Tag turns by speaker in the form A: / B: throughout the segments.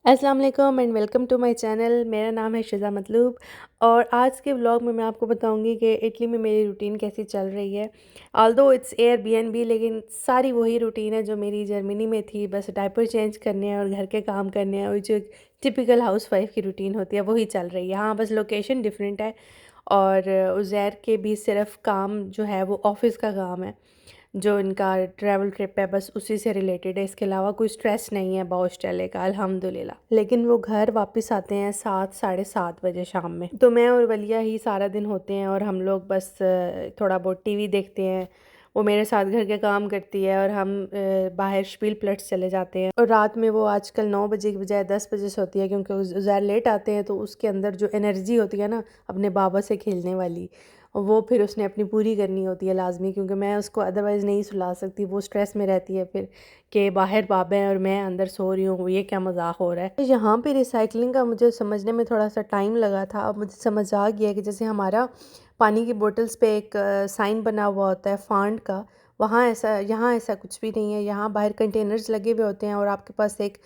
A: अस्सलाम वालेकुम and welcome to my channel. मेरा नाम है शिज़ा मतलूब और आज के व्लॉग में मैं आपको बताऊंगी कि इटली में मेरी रूटीन कैसी चल रही है। ऑल्दो इट्स एयरबीएनबी, लेकिन सारी वही रूटीन है जो मेरी जर्मनी में थी। बस डायपर चेंज करने हैं और घर के काम करने हैं और जो टिपिकल हाउस वाइफ की रूटीन होती है वही चल रही है। हाँ, बस लोकेशन डिफरेंट है और उज़ैर के भी सिर्फ काम जो है वो ऑफ़िस का काम है, जो इनका ट्रैवल ट्रिप है बस उसी से रिलेटेड है। इसके अलावा कोई स्ट्रेस नहीं है बॉस्टले का, अल्हम्दुलिल्लाह। लेकिन वो घर वापस आते हैं 7 साढ़े 7 बजे शाम में। तो मैं और वलिया ही सारा दिन होते हैं और हम लोग बस थोड़ा बहुत टीवी देखते हैं। वो मेरे साथ घर के काम करती है और हम बाहर स्पीलप्लट्स चले जाते हैं। और रात में वो आजकल 9 बजे की बजाय 10 बजे सोती है, क्योंकि ज़्यादा लेट आते हैं तो उसके अंदर जो एनर्जी होती है ना अपने बाबा से खेलने वाली, वो फिर उसने अपनी पूरी करनी होती है लाजमी, क्योंकि मैं उसको अदरवाइज़ नहीं सुला सकती। वो स्ट्रेस में रहती है फिर कि बाहर बाबा हैं और मैं अंदर सो रही हूँ, ये क्या मजाक हो रहा है। तो यहाँ पे रिसाइकलिंग का मुझे समझने में थोड़ा सा टाइम लगा था। अब मुझे समझ आ गया कि जैसे हमारा पानी की बोटल्स पे एक साइन बना हुआ होता है फांड का, वहाँ ऐसा, यहाँ ऐसा कुछ भी नहीं है। यहाँ बाहर कंटेनर्स लगे हुए होते हैं और आपके पास एक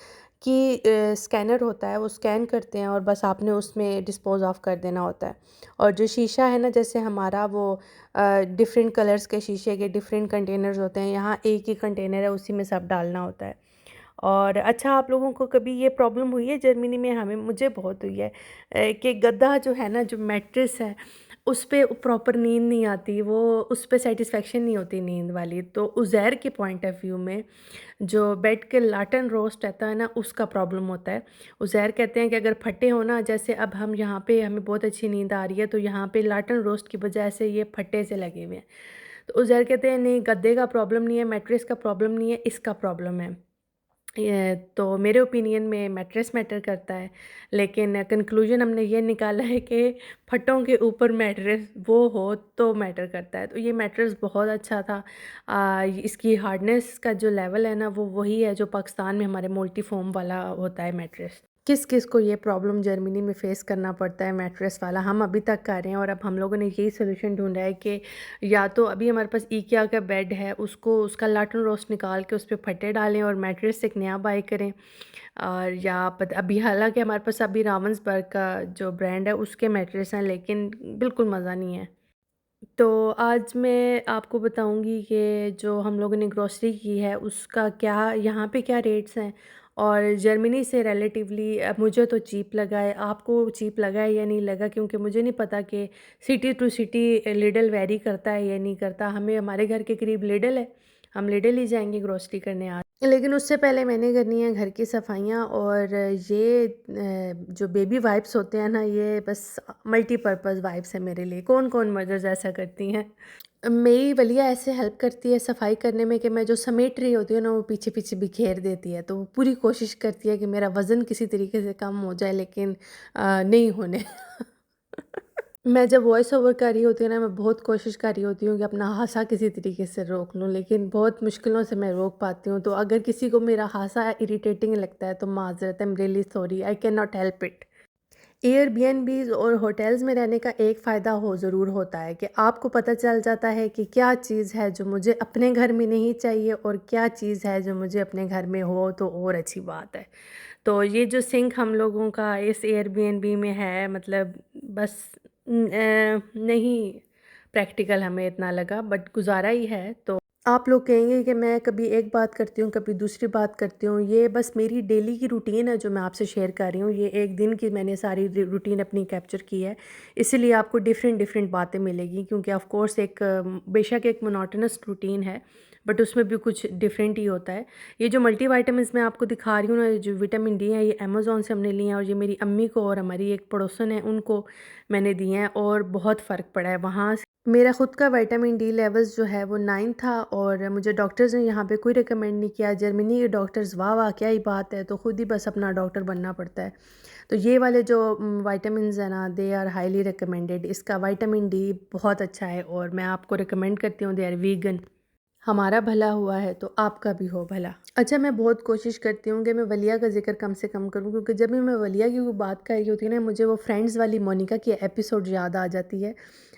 A: की स्कैनर होता है, वो स्कैन करते हैं और बस आपने उसमें डिस्पोज ऑफ कर देना होता है। और जो शीशा है ना, जैसे हमारा वो डिफरेंट कलर्स के शीशे के डिफरेंट कंटेनर्स होते हैं, यहाँ एक ही कंटेनर है, उसी में सब डालना होता है। और अच्छा, आप लोगों को कभी ये प्रॉब्लम हुई है जर्मनी में? हमें, मुझे बहुत हुई है कि गद्दा जो है ना, जो मैट्रेस है, उस पे प्रॉपर नींद नहीं आती, वो उस पे सेटिस्फेक्शन नहीं होती नींद वाली। तो उज़ैर के पॉइंट ऑफ व्यू में जो बेड के लाटन रोस्ट रहता है ना, उसका प्रॉब्लम होता है। उज़ैर कहते हैं कि अगर फटे हो ना, जैसे अब हम यहाँ पे हमें बहुत अच्छी नींद आ रही है, तो यहाँ पे लाटन रोस्ट की वजह से ये फट्टे से लगे हुए हैं। तो उज़ैर कहते हैं नहीं, गद्दे का प्रॉब्लम नहीं है, मैट्रेस का प्रॉब्लम नहीं है, इसका प्रॉब्लम है। ये तो मेरे ओपिनियन में मैट्रेस मैटर करता है, लेकिन कंक्लूजन हमने ये निकाला है कि फटों के ऊपर मैट्रेस वो हो तो मैटर करता है। तो ये मैट्रेस बहुत अच्छा था। इसकी हार्डनेस का जो लेवल है ना, वो वही है जो पाकिस्तान में हमारे मल्टी फोम वाला होता है मैट्रेस। किस किस को ये प्रॉब्लम जर्मनी में फ़ेस करना पड़ता है मैट्रेस वाला, हम अभी तक कर रहे हैं। और अब हम लोगों ने यही सोल्यूशन ढूंढा है कि या तो अभी हमारे पास इकिया का बेड है, उसको उसका लाटन रोस्ट निकाल के उस पर फटे डालें और मैट्रेस एक नया बाय करें। और या अभी हालांकि हमारे पास अभी रावंसबर्ग का जो ब्रांड है उसके मैट्रेस हैं, लेकिन बिल्कुल मज़ा नहीं है। तो आज मैं आपको बताऊंगी कि जो हम लोगों ने ग्रॉसरी की है उसका क्या, यहाँ पे क्या रेट्स हैं। और जर्मनी से रिलेटिवली मुझे तो चीप लगा है, आपको चीप लगा है या नहीं लगा, क्योंकि मुझे नहीं पता कि city to city delivery करता है या नहीं करता। हमें हमारे घर के करीब लिडल है, हम लिडल ही जाएंगे ग्रॉसरी करने आज। लेकिन उससे पहले मैंने करनी है घर की सफाइयाँ। और ये जो बेबी वाइप्स होते हैं ना, ये बस मल्टीपर्पज़ वाइप्स है मेरे लिए। कौन कौन मदर्स ऐसा करती हैं? मेरी वलिया ऐसे हेल्प करती है सफाई करने में कि मैं जो समेट रही होती हूँ ना, वो पीछे पीछे बिखेर देती है। तो वो पूरी कोशिश करती है कि मेरा वज़न किसी तरीके से कम हो जाए, लेकिन नहीं होने मैं जब वॉइस ओवर कर रही होती हूँ ना, मैं बहुत कोशिश कर रही होती हूँ कि अपना हासा किसी तरीके से रोक लूँ, लेकिन बहुत मुश्किलों से मैं रोक पाती हूँ। तो अगर किसी को मेरा हासा इरिटेटिंग लगता है तो माज़रत, I am really sorry, I can not help it. Airbnbs और होटल्स में रहने का एक फ़ायदा हो ज़रूर होता है कि आपको पता चल जाता है कि क्या चीज़ है जो मुझे अपने घर में नहीं चाहिए और क्या चीज़ है जो मुझे अपने घर में हो तो और अच्छी बात है। तो ये जो सिंक हम लोगों का इस एयरबीएनबी में है, मतलब बस नहीं प्रैक्टिकल हमें इतना लगा, बट गुजारा ही है। तो आप लोग कहेंगे कि मैं कभी एक बात करती हूँ कभी दूसरी बात करती हूँ, ये बस मेरी डेली की रूटीन है जो मैं आपसे शेयर कर रही हूँ। ये एक दिन की मैंने सारी रूटीन अपनी कैप्चर की है, इसीलिए आपको डिफरेंट डिफरेंट बातें मिलेगी, क्योंकि ऑफ कोर्स एक बेशक एक मोनोटोनस रूटीन है, बट उसमें भी कुछ डिफरेंट ही होता है। ये जो मल्टी वाइटामिन मैं आपको दिखा रही हूँ ना, ये जो विटामिन डी है, ये अमेज़ोन से हमने लिए हैं और ये मेरी अम्मी को और हमारी एक पड़ोसन है उनको मैंने दिए हैं और बहुत फ़र्क पड़ा है वहाँ से। मेरा ख़ुद का विटामिन डी लेवल्स जो है वो 9 था और मुझे डॉक्टर्स ने यहाँ पे कोई रिकमेंड नहीं किया। जर्मनी के डॉक्टर्स, वाह वाह क्या ही बात है, तो ख़ुद ही बस अपना डॉक्टर बनना पड़ता है। तो ये वाले जो विटामिन्स हैं ना, दे आर हाईली रिकमेंडेड। इसका विटामिन डी बहुत अच्छा है और मैं आपको रिकमेंड करती हूँ। They are vegan. हमारा भला हुआ है तो आपका भी हो भला। अच्छा, मैं बहुत कोशिश करती हूँ कि मैं वलिया का ज़िक्र कम से कम करूँ, क्योंकि जब भी मैं वलिया की कोई बात कर रही होती है ना, मुझे वो फ्रेंड्स वाली मोनिका की एपिसोड याद आ जाती है।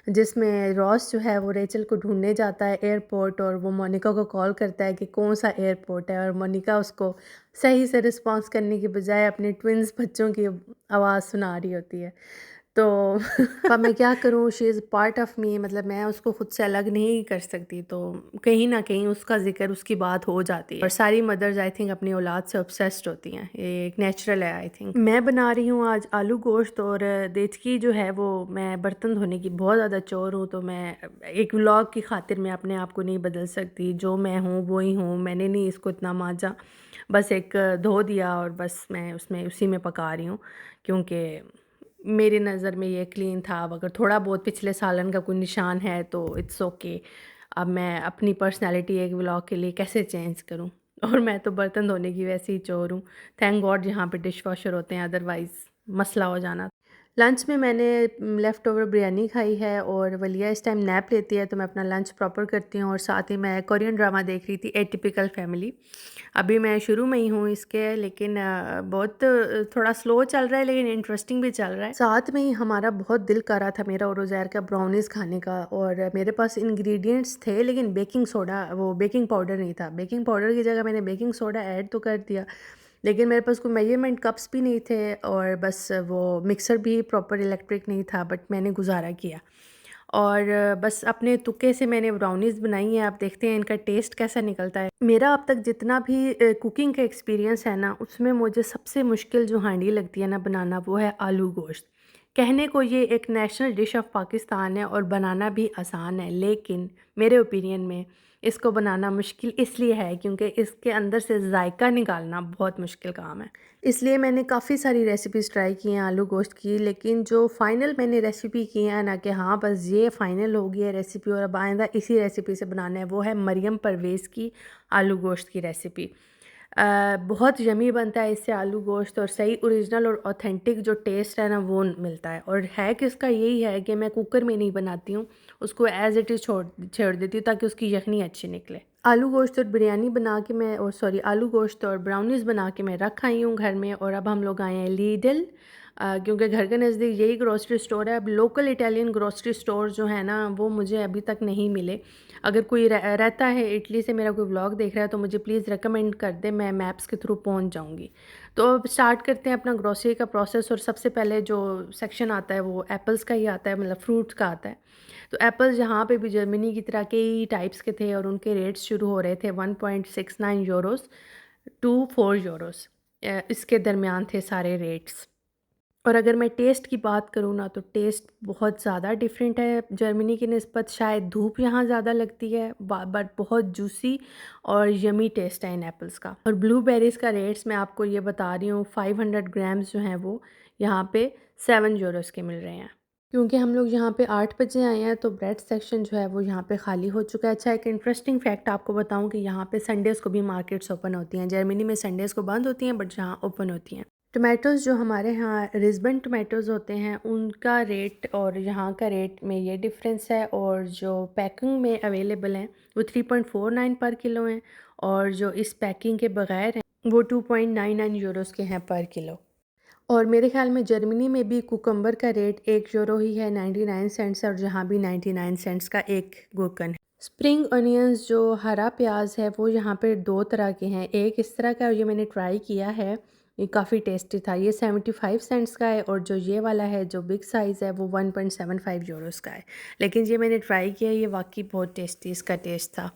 A: जिसमें रॉस जो है वो रेचल को ढूँढने जाता है एयरपोर्ट, और वो मोनिका को कॉल करता है कि कौन-सा एयरपोर्ट है, और मोनिका उसको सही से रिस्पॉन्स करने की बजाय अपने ट्विन्स बच्चों की आवाज़ सुना रही होती है। तो अब मैं क्या करूँ, she is part of me, मतलब मैं उसको खुद से अलग नहीं कर सकती, तो कहीं न कहीं उसका ज़िक्र, उसकी बात हो जाती है। और सारी मदर्स आई थिंक अपनी औलाद से ऑब्सेस्ड होती हैं, ये एक नेचुरल है आई थिंक। मैं बना रही हूँ आज आलू गोश्त, और देचकी जो है वो मैं बर्तन धोने की बहुत ज़्यादा चोर हूँ, तो मैं एक व्लॉग की खातिर मैं अपने आप को नहीं बदल सकती, जो मैं हूँ वो ही हूँ, मैंने नहीं इसको इतना मांजा, बस एक धो दिया और बस मैं उसमें उसी में पका रही हूँ, क्योंकि मेरी नज़र में ये क्लीन था। अब अगर थोड़ा बहुत पिछले सालन का कोई निशान है तो इट्स ओके। अब मैं अपनी पर्सनैलिटी एक व्लॉग के लिए कैसे चेंज करूँ? और मैं तो बर्तन धोने की वैसे ही चोर हूँ। थैंक गॉड यहाँ पे डिश वॉशर होते हैं, अदरवाइज़ मसला हो जाना। लंच में मैंने लेफ़्ट ओवर बिरयानी खाई है, और वलिया इस टाइम नैप लेती है, तो मैं अपना लंच प्रॉपर करती हूँ, और साथ ही मैं कोरियन ड्रामा देख रही थी एटिपिकल फैमिली। अभी मैं शुरू में ही हूँ इसके, लेकिन बहुत थोड़ा स्लो चल रहा है, लेकिन इंटरेस्टिंग भी चल रहा है। साथ में ही हमारा बहुत दिल कर रहा था मेरा और उज़ैर का ब्राउनीज़ खाने का, और मेरे पास इंग्रेडिएंट्स थे, लेकिन बेकिंग सोडा, वो बेकिंग पाउडर नहीं था। बेकिंग पाउडर की जगह मैंने बेकिंग सोडा ऐड तो कर दिया, लेकिन मेरे पास कोई मेजरमेंट कप्स भी नहीं थे, और बस वो मिक्सर भी प्रॉपर इलेक्ट्रिक नहीं था, बट मैंने गुजारा किया। और बस अपने तुक्के से मैंने ब्राउनीज़ बनाई हैं, आप देखते हैं इनका टेस्ट कैसा निकलता है। मेरा अब तक जितना भी कुकिंग का एक्सपीरियंस है ना, उसमें मुझे सबसे मुश्किल जो हांडी लगती है ना बनाना, वो है आलू गोश्त। कहने को ये एक नेशनल डिश ऑफ पाकिस्तान है और बनाना भी आसान है, लेकिन मेरे ओपिनियन में इसको बनाना मुश्किल इसलिए है क्योंकि इसके अंदर से जायका निकालना बहुत मुश्किल काम है। इसलिए मैंने काफ़ी सारी रेसिपीज़ ट्राई की हैं आलू गोश्त की, लेकिन जो फ़ाइनल मैंने रेसिपी की है ना, कि हाँ बस ये फ़ाइनल हो गई है रेसिपी और अब आइंदा इसी रेसिपी से बनाना है, वो है मरियम परवेज़ की आलू गोश्त की रेसिपी। बहुत यमी बनता है इससे आलू गोश्त, और सही ओरिजिनल और ऑथेंटिक जो टेस्ट है ना वो मिलता है। और है कि इसका यही है कि मैं कुकर में नहीं बनाती हूँ, उसको एज़ इट इज़ छोड़ देती हूँ ताकि उसकी यखनी अच्छी निकले। आलू गोश्त और बिरयानी बना के मैं, और सॉरी, आलू गोश्त और ब्राउनीज़ बना के मैं रख आई हूँ घर में, और अब हम लोग आए हैं लीडल, क्योंकि घर के नज़दीक यही ग्रोसरी स्टोर है। अब लोकल इटालियन ग्रोसरी स्टोर जो है ना, वो मुझे अभी तक नहीं मिले। अगर कोई रहता है इटली से, मेरा कोई व्लॉग देख रहा है, तो मुझे प्लीज़ रिकमेंड कर दे, मैं मैप्स के थ्रू पहुंच जाऊंगी। तो अब स्टार्ट करते हैं अपना ग्रोसरी का प्रोसेस, और सबसे पहले जो सेक्शन आता है वो एप्पल्स का ही आता है, मतलब फ्रूट्स का आता है। तो एप्पल्स यहाँ पे भी जर्मनी की तरह कई टाइप्स के थे, और उनके रेट्स शुरू हो रहे थे 1.69 यूरोस टू 4 यूरोस, इसके दरमियान थे सारे रेट्स। और अगर मैं टेस्ट की बात करूँ ना, तो टेस्ट बहुत ज़्यादा डिफरेंट है जर्मनी की निस्बत। शायद धूप यहाँ ज़्यादा लगती है, बट बहुत जूसी और यमी टेस्ट है इन एप्पल्स का। और ब्लूबेरीज़ का रेट्स मैं आपको ये बता रही हूँ, 500 ग्राम्स जो हैं वो यहाँ पे 7 यूरोस के मिल रहे हैं। क्योंकि हम लोग यहाँ पे 8 बजे आए हैं, तो ब्रेड सेक्शन जो है वो यहाँ पे खाली हो चुका है। अच्छा, एक इंटरेस्टिंग फैक्ट आपको बताऊँ कि यहाँ पे संडेज़ को भी मार्केट्स ओपन होती हैं। जर्मनी में संडेज़ को बंद होती हैं, बट यहाँ ओपन होती हैं। टोमेटोज़ जो हमारे यहाँ रिस्बन टोमेटोज़ होते हैं, उनका रेट और यहाँ का रेट में ये डिफरेंस है, और जो पैकिंग में अवेलेबल हैं वो 3.49 पर किलो हैं, और जो इस पैकिंग के बगैर हैं वो 2.99 यूरोस के हैं पर किलो। और मेरे ख़्याल में जर्मनी में भी कुकम्बर का रेट 1 यूरो ही है, 99 सेंट्स, और यहाँ भी 99 सेंट्स का एक गुकन है। स्प्रिंग अनियंस जो हरा प्याज है वो यहाँ पे 2 तरह के हैं। एक इस तरह का, ये मैंने ट्राई किया है, ये काफ़ी टेस्टी था, ये 75 सेंट्स का है, और जो ये वाला है जो बिग साइज़ है वो 1.75 यूरोस का है। लेकिन ये मैंने ट्राई किया, ये वाकई बहुत टेस्टी इसका टेस्ट था।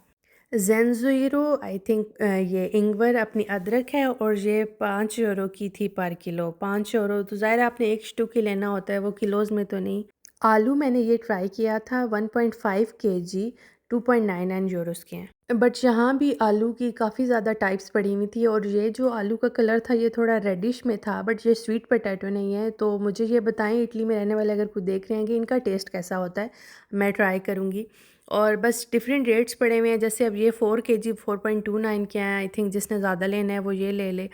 A: ज़ेंज़ुइरो आई थिंक ये इंगवर अपनी अदरक है, और ये 5 यूरो की थी पर किलो। 5 यूरो तो ज़ाहिर है आपने एक स्टू की लेना होता है, वो किलोज़ में तो नहीं। आलू मैंने ये ट्राई किया था 1.5 केजी, 2.99 यूरोस के हैं। बट यहाँ भी आलू की काफ़ी ज़्यादा टाइप्स पड़ी हुई थी, और ये जो आलू का कलर था ये थोड़ा रेडिश में था, बट ये स्वीट पोटैटो नहीं है। तो मुझे ये बताएं, इटली में रहने वाले अगर कोई देख रहे हैं, कि इनका टेस्ट कैसा होता है, मैं ट्राई करूँगी। और बस डिफरेंट रेट्स पड़े हुए हैं, जैसे अब ये 4 केजी 4.29 के हैं। आई थिंक जिसने ज़्यादा लेना है वो ये ले ले।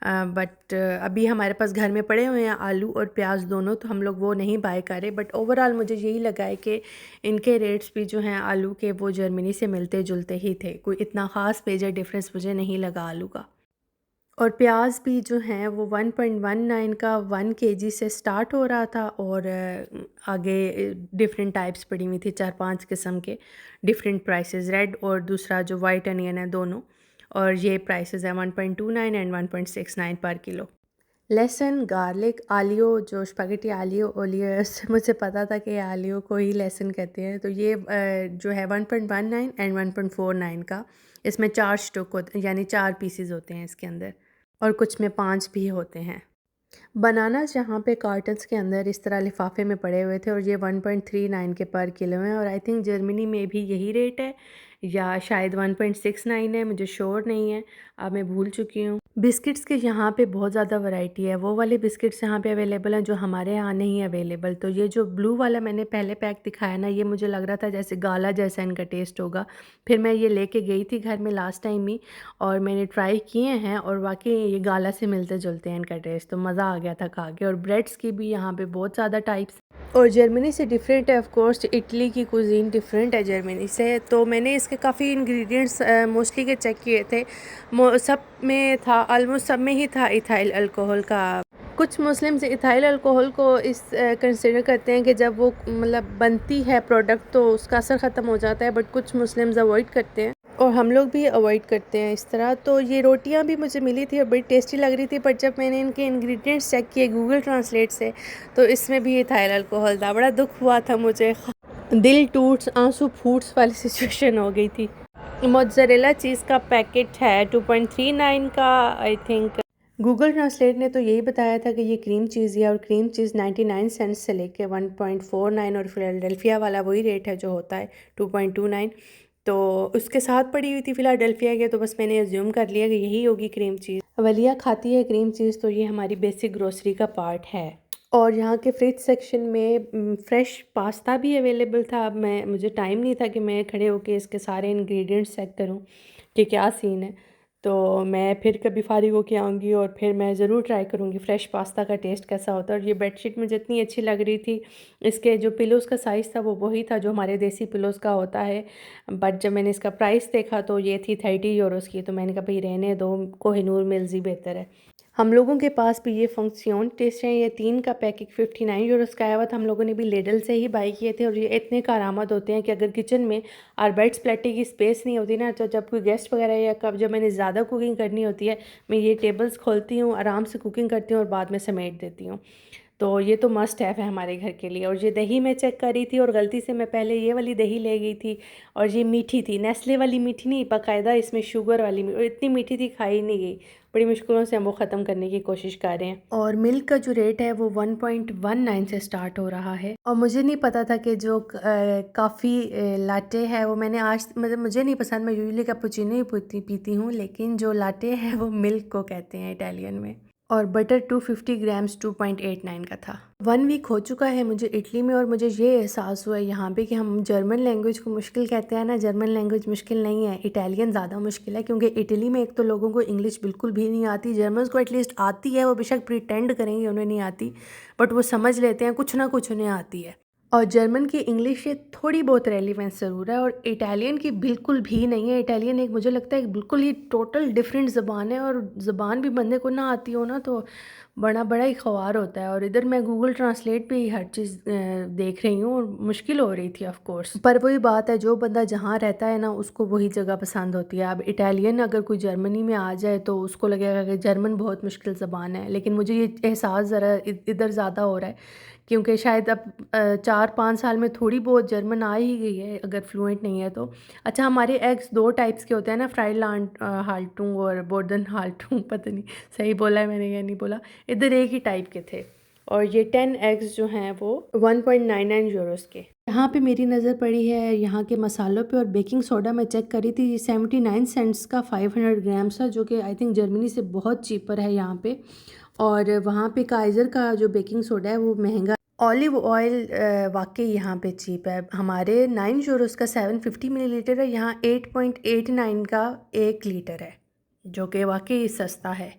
A: बट अभी हमारे पास घर में पड़े हुए हैं आलू और प्याज दोनों, तो हम लोग वो नहीं बाय कर रहे। बट ओवरऑल मुझे यही लगा है कि इनके रेट्स भी जो हैं आलू के, वो जर्मनी से मिलते जुलते ही थे। कोई इतना ख़ास मेजर डिफरेंस मुझे नहीं लगा आलू का। और प्याज भी जो हैं वो 1.19 का 1 kg से स्टार्ट हो रहा था, और आगे डिफरेंट टाइप्स पड़ी हुई थी, 4-5 किस्म के डिफरेंट प्राइसेस, रेड और दूसरा जो वाइट अनियन है दोनों, और ये प्राइसेस है 1.29 एंड 1.69 पर किलो। लहसुन, गार्लिक, आलियो, जो स्पैगेटी आलियो ओलियो है, उससे मुझे पता था कि आलियो को ही लहसुन कहते हैं। तो ये जो है 1.19 एंड 1.49 का, इसमें 4 स्टुक होते, यानी 4 पीसेस होते हैं इसके अंदर, और कुछ में 5 भी होते हैं। बनानास यहाँ पे कार्टन्स के अंदर इस तरह लिफाफे में पड़े हुए थे, और ये 1.39 के पर किलो हैं, और आई थिंक जर्मनी में भी यही रेट है, या शायद 1.69 है, मुझे श्योर नहीं है, अब मैं भूल चुकी हूँ। बिस्किट्स के यहाँ पे बहुत ज़्यादा वैरायटी है, वो वाले बिस्किट्स यहाँ पे अवेलेबल हैं जो हमारे यहाँ नहीं है अवेलेबल। तो ये जो ब्लू वाला मैंने पहले पैक दिखाया ना, ये मुझे लग रहा था जैसे गाला जैसा इनका टेस्ट होगा। फिर मैं ये लेके गई थी घर में लास्ट टाइम ही, और मैंने ट्राई किए हैं, और वाकई ये गाला से मिलते जुलते हैं इनका टेस्ट, तो मज़ा आ गया था खा के। और ब्रेड्स की भी यहाँ पे बहुत ज़्यादा टाइप्स, और जर्मनी से डिफरेंट है ऑफ कोर्स, इटली की कुजीन डिफरेंट है जर्मनी से। तो मैंने इसके काफ़ी इंग्रेडिएंट्स मोस्टली के चेक किए थे, सब में था, ऑलमोस्ट सब में ही था इथाइल अल्कोहल का। कुछ मुस्लिम्स इथाइल अल्कोहल को इस कंसिडर करते हैं कि जब वो मतलब बनती है प्रोडक्ट तो उसका असर ख़त्म हो जाता है, बट कुछ मुस्लिम्स अवॉइड करते हैं, और हम लोग भी अवॉइड करते हैं इस तरह। तो ये रोटियां भी मुझे मिली थी और बड़ी टेस्टी लग रही थी, पर जब मैंने इनके इंग्रेडिएंट्स चेक किए गूगल ट्रांसलेट से, तो इसमें भी इथाइल अल्कोहल था। बड़ा दुख हुआ था मुझे, दिल टूट आंसू फूट्स वाली सिचुएशन हो गई थी। मोज़रेला चीज़ का पैकेट है 2.39 का आई थिंक। गूगल ट्रांसलेट ने तो यही बताया था कि ये क्रीम चीज़ है, और क्रीम चीज़ 99 सेंट्स से लेके 1.49, और फिलाडेल्फिया वाला वही रेट है जो होता है 2.29। तो उसके साथ पड़ी हुई थी फिलाडेल्फिया के, तो बस मैंने अज्यूम कर लिया कि यही होगी क्रीम चीज़। वलिया खाती है क्रीम चीज़, तो ये हमारी बेसिक ग्रोसरी का पार्ट है। और यहाँ के फ्रिज सेक्शन में फ़्रेश पास्ता भी अवेलेबल था। अब मुझे टाइम नहीं था कि मैं खड़े होके इसके सारे इंग्रेडिएंट्स चेक करूँ कि क्या सीन है, तो मैं फिर कभी फारिग होके आऊँगी और फिर मैं ज़रूर ट्राई करूँगी फ़्रेश पास्ता का टेस्ट कैसा होता है। और ये बेडशीट मुझे इतनी अच्छी लग रही थी, इसके जो पिलोज़ का साइज़ था वो वही था जो हमारे देसी पिलोज़ का होता है, बट जब मैंने इसका प्राइस देखा तो ये थी 30 यूरोज़ की, तो मैंने कहा भाई रहने दो, कोहिनूर मिल्स ही बेहतर है। हम लोगों के पास भी ये फंक्शन टेस्ट है, ये 3 का पैकेट 59 यूरोज़ का आया हुआ था। हम लोगों ने भी लेडल से ही बाई किए थे, और ये इतने कारआमद होते हैं कि अगर किचन में आरबाइट्स प्लेटी की स्पेस नहीं होती ना, तो जब कोई गेस्ट वगैरह या कब जब मैंने ज़्यादा कुकिंग करनी होती है, मैं ये टेबल्स खोलती हूँ, आराम से कुकिंग करती हूँ और बाद में समेट देती हूँ। तो ये तो मस्ट हैव है हमारे घर के लिए। और ये दही मैं चेक कर रही थी, और गलती से मैं पहले ये वाली दही ले गई थी, और ये मीठी थी, नेस्ले वाली मीठी नहीं, बाकायदा इसमें शुगर वाली, और इतनी मीठी थी खाई नहीं गई। बड़ी मुश्किलों से हम वो ख़त्म करने की कोशिश कर रहे हैं। और मिल्क का जो रेट है वो 1.19 से स्टार्ट हो रहा है, और मुझे नहीं पता था कि जो काफ़ी लाटे है वो मैंने आज, मतलब मुझे नहीं पसंद, मैं यूजुअली कैपुचिनो ही पीती हूँ, लेकिन जो लाटे है वो मिल्क को कहते हैं इटालियन में। और बटर 250 ग्राम्स 2.89 का था। 1 वीक हो चुका है मुझे इटली में, और मुझे ये एहसास हुआ है यहाँ पे कि हम जर्मन लैंग्वेज को मुश्किल कहते हैं ना, जर्मन लैंग्वेज मुश्किल नहीं है, इटालियन ज़्यादा मुश्किल है। क्योंकि इटली में एक तो लोगों को इंग्लिश बिल्कुल भी नहीं आती, जर्मन्स को एटलीस्ट आती है, वो बेशक प्रिटेंड करेंगे उन्हें नहीं आती, बट वो समझ लेते हैं, कुछ ना कुछ उन्हें आती है। और जर्मन की इंग्लिश ये थोड़ी बहुत रेलिवेंस ज़रूर है, और इटालियन की बिल्कुल भी नहीं है। इटालियन एक मुझे लगता है एक बिल्कुल ही टोटल डिफरेंट ज़बान है, और ज़बान भी बंदे को ना आती हो ना तो बड़ा बड़ा ही ख्वार होता है। और इधर मैं गूगल ट्रांसलेट पे ही हर चीज़ देख रही हूँ, और मुश्किल हो रही थी ऑफ कोर्स, पर वही बात है, जो बंदा जहाँ रहता है ना उसको वही जगह पसंद होती है। अब इटालियन अगर कोई जर्मनी में आ जाए तो उसको लगेगा कि जर्मन बहुत मुश्किल ज़बान है, लेकिन मुझे ये एहसास ज़रा इधर ज़्यादा हो रहा है, क्योंकि शायद अब 4-5 साल में थोड़ी बहुत जर्मन आ ही गई है, अगर फ्लुएंट नहीं है तो। अच्छा, हमारे एग्स 2 टाइप्स के होते हैं ना, फ्राइड हाल्टुंग और बोर्डन हाल्टुंग, पता नहीं सही बोला है मैंने या नहीं बोला, इधर एक ही टाइप के थे। और ये 10 एग्स जो हैं वो 1.99 यूरोज़ के। यहाँ पे मेरी नज़र पड़ी है यहाँ के मसालों पे, और बेकिंग सोडा मैं चेक करी थी, ये 79 सेंट्स का 500 ग्राम्स है, जो कि आई थिंक जर्मनी से बहुत चीपर है यहाँ पे। और वहाँ पे काइज़र का जो बेकिंग सोडा है वो महंगा। ऑलिव ऑयल वाकई यहाँ पे चीप है, हमारे 9 यूरोज़ का 750 मिलीलीटर है, यहाँ 8.89 का 1 लीटर है, जो कि वाकई सस्ता है।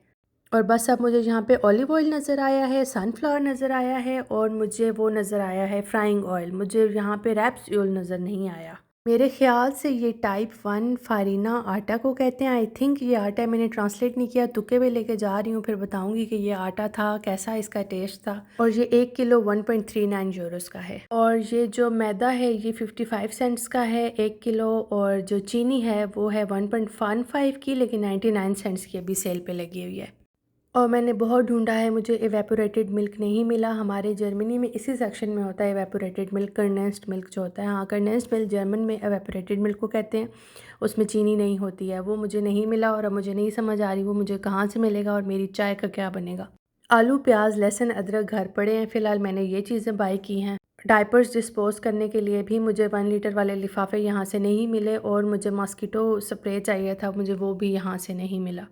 A: और बस अब मुझे यहाँ पे ऑलिव ऑयल नज़र आया है, सनफ्लावर नज़र आया है, और मुझे वो नज़र आया है फ्राइंग ऑयल, मुझे यहाँ पे रैप्स ऑयल नज़र नहीं आया। मेरे ख़्याल से ये टाइप 1 फारिना आटा को कहते हैं। आई थिंक ये आटा है, मैंने ट्रांसलेट नहीं किया, तुक्के में लेके जा रही हूँ, फिर बताऊँगी कि ये आटा था, कैसा इसका टेस्ट था। और ये 1 किलो 1.39 यूरोस का है। और ये जो मैदा है ये 55 सेंट्स का है 1 किलो, और जो चीनी है वो है 1.15 की, लेकिन 99 सेंट्स की अभी सेल पे लगी हुई है। और मैंने बहुत ढूंढा है, मुझे एवेपोरेटेड मिल्क नहीं मिला। हमारे जर्मनी में इसी सेक्शन में होता है एवेपोरेटेड मिल्क, कंडेंस्ड मिल्क जो होता है। हाँ, कंडेंस्ड मिल्क जर्मन में एवेपोरेटेड मिल्क को कहते हैं, उसमें चीनी नहीं होती है। वो मुझे नहीं मिला और अब मुझे नहीं समझ आ रही वो मुझे कहाँ से मिलेगा और मेरी चाय का क्या बनेगा। आलू, प्याज, लहसुन, अदरक घर पड़े हैं, फ़िलहाल मैंने ये चीज़ें बाई की हैं। डायपर्स डिस्पोज़ करने के लिए भी मुझे 1 लीटर वाले लिफाफे यहाँ से नहीं मिले, और मुझे मॉस्किटो स्प्रे चाहिए था, मुझे वो भी यहाँ से नहीं मिला।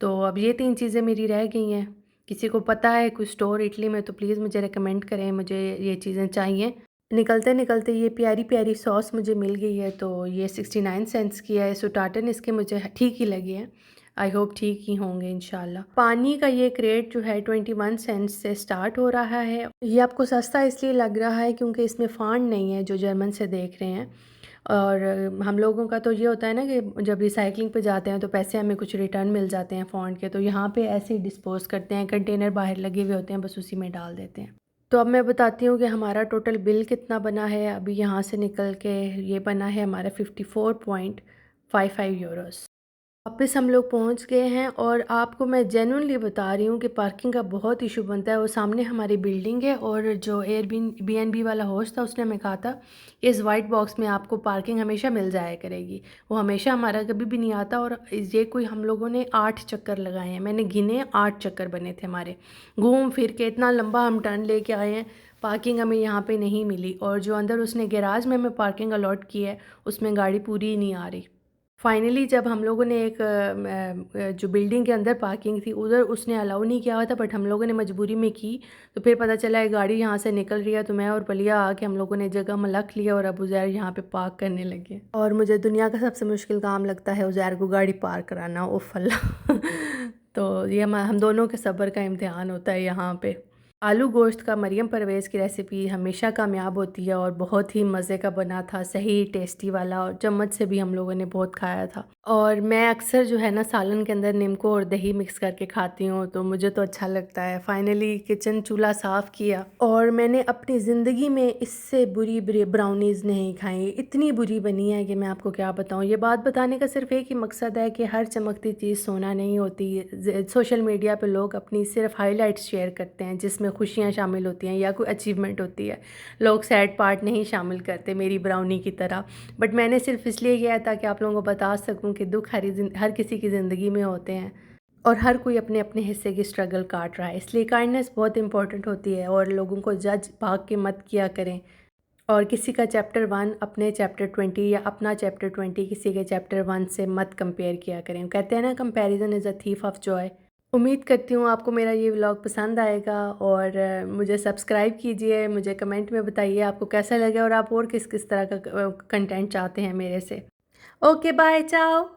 A: तो अब ये 3 चीज़ें मेरी रह गई हैं। किसी को पता है कोई स्टोर इटली में तो प्लीज़ मुझे रिकमेंड करें, मुझे ये चीज़ें चाहिए। निकलते-निकलते ये प्यारी-प्यारी सॉस मुझे मिल गई है, तो ये 69 सेंट्स की है। सो टार्टन इसके मुझे ठीक ही लगे हैं। आई होप ठीक ही होंगे इंशाल्लाह। पानी का ये क्रेट जो है 21 सेंट्स से स्टार्ट हो रहा है। ये आपको सस्ता इसलिए लग रहा है क्योंकि इसमें फ़ांड नहीं है जो जर्मन से देख रहे हैं। और हम लोगों का तो ये होता है ना कि जब रिसाइकलिंग पे जाते हैं तो पैसे हमें कुछ रिटर्न मिल जाते हैं फ़ॉन्ड के, तो यहाँ पे ऐसे ही डिस्पोज़ करते हैं, कंटेनर बाहर लगे हुए होते हैं, बस उसी में डाल देते हैं। तो अब मैं बताती हूँ कि हमारा टोटल बिल कितना बना है। अभी यहाँ से निकल के ये बना है हमारा 54.55 यूरोस। वापस हम लोग पहुंच गए हैं, और आपको मैं जेन्युइनली बता रही हूँ कि पार्किंग का बहुत इशू बनता है। वो सामने हमारी बिल्डिंग है, और जो एयरबीएनबी वाला होस्ट था उसने हमें कहा था कि इस वाइट बॉक्स में आपको पार्किंग हमेशा मिल जाया करेगी। वो हमेशा हमारा कभी भी नहीं आता, और ये कोई हम लोगों ने 8 चक्कर लगाए हैं, मैंने गिने 8 चक्कर बने थे हमारे, घूम फिर के इतना लंबा हम टर्न लेके आए हैं, पार्किंग हमें यहाँ पे नहीं मिली। और जो अंदर उसने गैराज में हमें पार्किंग अलॉट की है उसमें गाड़ी पूरी ही नहीं आ रही। फाइनली जब हम लोगों ने एक जो बिल्डिंग के अंदर पार्किंग थी उधर उसने अलाउ नहीं किया हुआ था, बट हम लोगों ने मजबूरी में की, तो फिर पता चला है गाड़ी यहाँ से निकल रही है, तो मैं और पलिया आके हम लोगों ने जगह मलक लिया और अब उज़ैर यहाँ पे पार्क करने लगे। और मुझे दुनिया का सबसे मुश्किल काम लगता है उज़ैर को गाड़ी पार्क कराना, उफ़ अल्लाह। तो ये हम दोनों के सब्र का इम्तिहान होता है यहाँ पे। आलू गोश्त का मरियम परवेज़ की रेसिपी हमेशा कामयाब होती है, और बहुत ही मज़े का बना था, सही टेस्टी वाला, और चम्मच से भी हम लोगों ने बहुत खाया था। और मैं अक्सर जो है ना सालन के अंदर नीमको और दही मिक्स करके खाती हूँ, तो मुझे तो अच्छा लगता है। फाइनली किचन चूल्हा साफ़ किया, और मैंने अपनी ज़िंदगी में इससे बुरी ब्राउनीज़ नहीं खाई, इतनी बुरी बनी है कि मैं आपको क्या बताऊँ। ये बात बताने का सिर्फ एक ही मकसद है कि हर चमकती चीज़ सोना नहीं होती। सोशल मीडिया पे लोग अपनी सिर्फ हाइलाइट्स शेयर करते हैं जिसमें खुशियाँ शामिल होती हैं या कोई अचीवमेंट होती है, लोग सैड पार्ट नहीं शामिल करते मेरी ब्राउनी की तरह। बट मैंने सिर्फ इसलिए किया था कि आप लोगों को बता सकूं कि दुख हर किसी की ज़िंदगी में होते हैं, और हर कोई अपने अपने हिस्से की स्ट्रगल काट रहा है, इसलिए काइंडनेस बहुत इंपॉर्टेंट होती है। और लोगों को जज भाग के मत किया करें, और किसी का चैप्टर 1 अपने चैप्टर 20 या अपना चैप्टर 20 किसी के चैप्टर 1 से मत कंपेयर किया करें। कहते हैं ना, comparison is a thief of Joy. उम्मीद करती हूँ आपको मेरा ये व्लॉग पसंद आएगा, और मुझे सब्सक्राइब कीजिए, मुझे कमेंट में बताइए आपको कैसा लगा और आप और किस किस तरह का कंटेंट चाहते हैं मेरे से। ओके, बाय, चाओ।